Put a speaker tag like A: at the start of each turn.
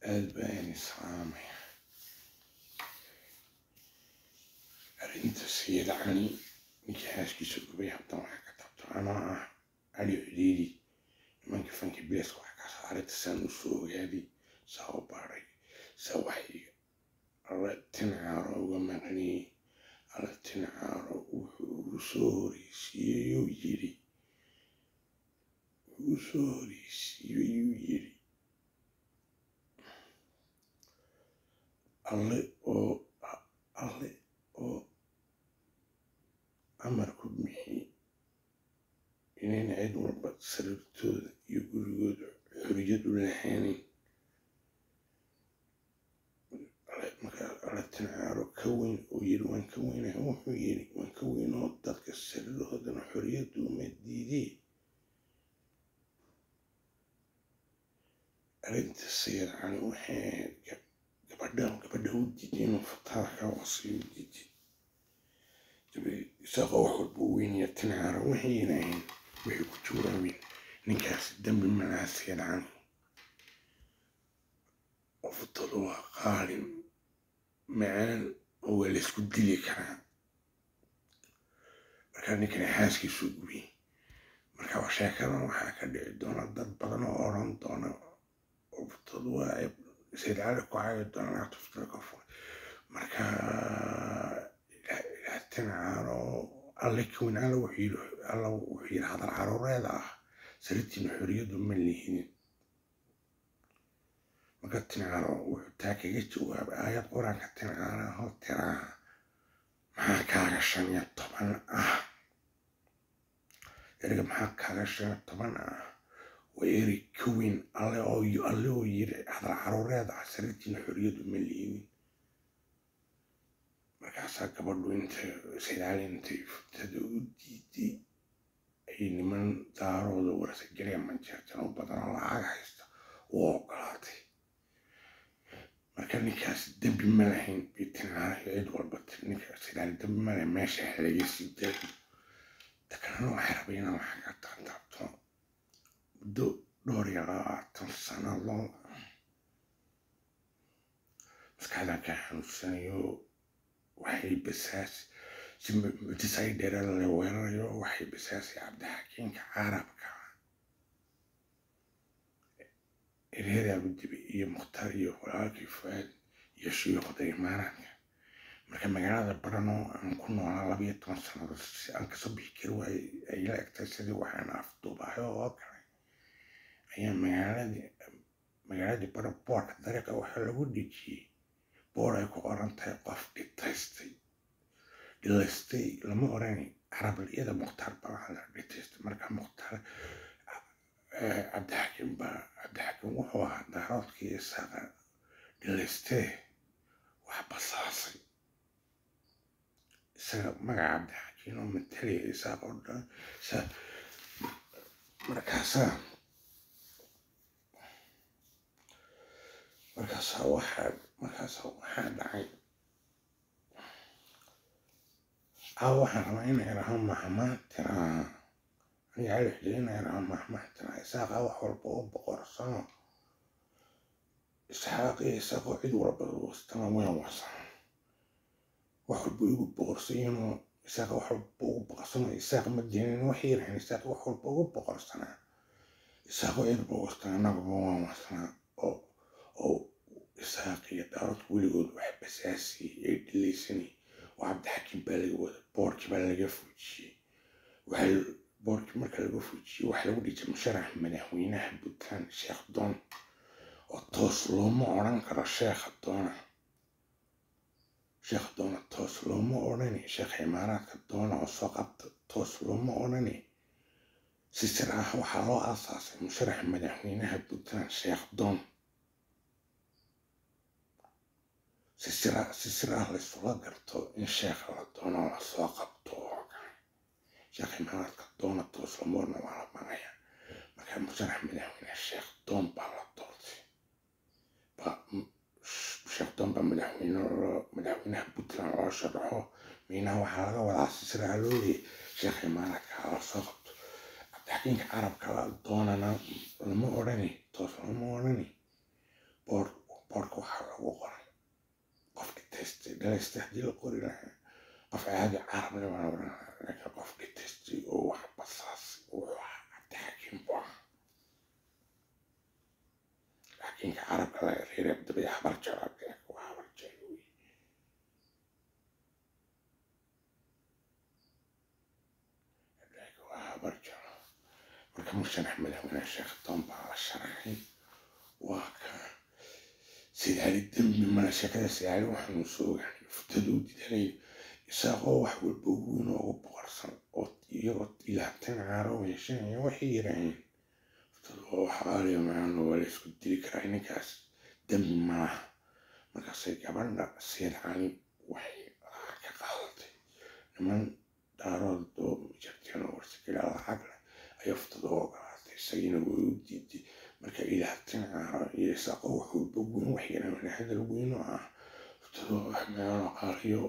A: ألباني صامي أرنت السيد عني نكاش كيسوق بيها بطمع كتبت أنا علي حديدي من كفن كبيس وحكا صارت السنة السوق هذه ساو باري سوحي التنعارو ومغني على التنعارو وسوري سيو يري وسوري سيو يري alle oo amar ku bixiyey inayna cid walba sariirtooda iyo gurigooda xorriyad u lahaanayn markaa alla tinacaaro ka weyn oo yiri waan ka weynahay wuxuu yiri waan ka weyn oo dadka sariiroodana xorriyaddu uma diidee arrinta sayid cali waxay gabadha u diiday inuu fataarka wasiiyo diiday isagoo wax walba u weynaya tinacaaro waxay yidhaaheen waxay ku jawaabeen ninkaas dambi malaha sayid cali وفضل وقال معان هو اللي سكت لي كان كان حاسكي سوقي مركا وشاكرا وحاكا دونا ضد بدنا أوران دونا وفضل واعب سيد علي قاعد دونا تفتر كفو مركا لا تنعارو الله يكون على وحيد هذا العرور هذا سرتي حرية من اللي هنا marka tinacaaro wuxuu taa kaga jawaabay aayad qur-aanka tinacaaraho tiraa maxaa kaaga 15 ah erga maxaa kaaga 15 ah waa eri ka weyn alle oo yiri hadal caruureeda sariirtiina xorriyadu ma liinin markaasaa gabadhu intay saydaaliintay futada u diiday ay niman daarooda warsa gelaya manjeertan u badan oo lacag haysta u ogolaatay marka ninkaas dambi ma lahayn bitinacaaro cid walba ninkaas sidaali dambi ma lahayn meesha laga sii daayo takalena waxay rabeen inaan wax ka taabto muddo dhowr iyo 20 sannadood maskaxdan ka xanuunsanayo waxay basaas simbitisay dheeraad la weerarayo waxay basaasay cabdixakiinka carabka الهيرة بدي مختار يخلق فؤاد يشيخ دايمانا مركب مجال برانو نكونوا على بيت مثلا بس أنك صبي كيلو أي لا اكتسدي وحنا أفضل بحيو واقع أيام مجال دي برا بورك درجة وحلا ودي شيء بورا يكو أرنت يقف التستي التستي لما أراني عرب الإيد مختار برا على التست مركب مختار عبد الحكيم وحو دارودكي إساقا دلستيه وحبصاصي إساقا مقا عبد الحكيم ومتلي إساقا مركاسا واحد عين واحد رمينا إلهم محمد ترى يعرف لنا يرى محمد إسحاق وحربه بقرصان إسحاق عيد ورب الوسطى وين وصل وحربه بقرصين إسحاق وحربه بقرصان إسحاق مدينين وحير يعني إسحاق وحربه بقرصان إسحاق عيد بقرصان نقبه وين وصل أو إسحاق يدارت وليقول وحب أساسي عيد اللي سني وعبد الحكيم بالغ بورك بالغ فوتشي وحل بورك marka lagu fujiyo waxa lagu dhigay musharax madaxweynaha Puntland Sheekh Doon oo toos looma oran karo Sheekh Doon toos looma orani Sheekh Imaaraadka Doon oo soo qabta toos looma orani si sir ah waxa loo aasaasay musharax madaxweynaha Puntland Sheekh Doon si sir ah la soo garto in Sheekh Doon la soo qabto شيخ إمارات كدونا توصل أمورنا وعلى معايا ما كان مجرح مدحوين الشيخ دون بالطورتي الشيخ دون مدحوين بوتلان على شرحه مينا وحلقة ولا سيسر علولي شيخ إمارات على صغط عبد الحكيم عرب كلا دونا لما أوراني توصل لما أوراني boorka waxaa lagu qoray qofki testay dhalaystay haddii la qori lahaa qof caadi carab le baan oran lahaa laakiin qofki testay oo wax basaas wuxuu ahaa cabdixakiim buu ahaa laakiinka carabka laga reeray dabay habar jecel waa habar jecel wey waa habar jecel marka musharax madaxweyne sheekh doon baa la sharaxay waa ka sidaali dembi mala sheekada sidaali waxaanu soo ogaanay futadu u didanay isagoo wax walba weyn oogu boqorsan oo iyagoo ilaabtan caaro weeshanaya waxay yiraaheen futadu waa wax qaaliya maano waa la isku dili karaa ninkaas dembi malaha markaasay gabadha sidaali waxay ka qaadatay niman daarood oo jarteen oo warsigala lacag leh ayaa futadu u ogolaatay isagiina way u diiday marka ilaabtan caaro iyo isagoo wax walba weyn waxyana hadal weyn oo ah futadu wax meelo qaaliyo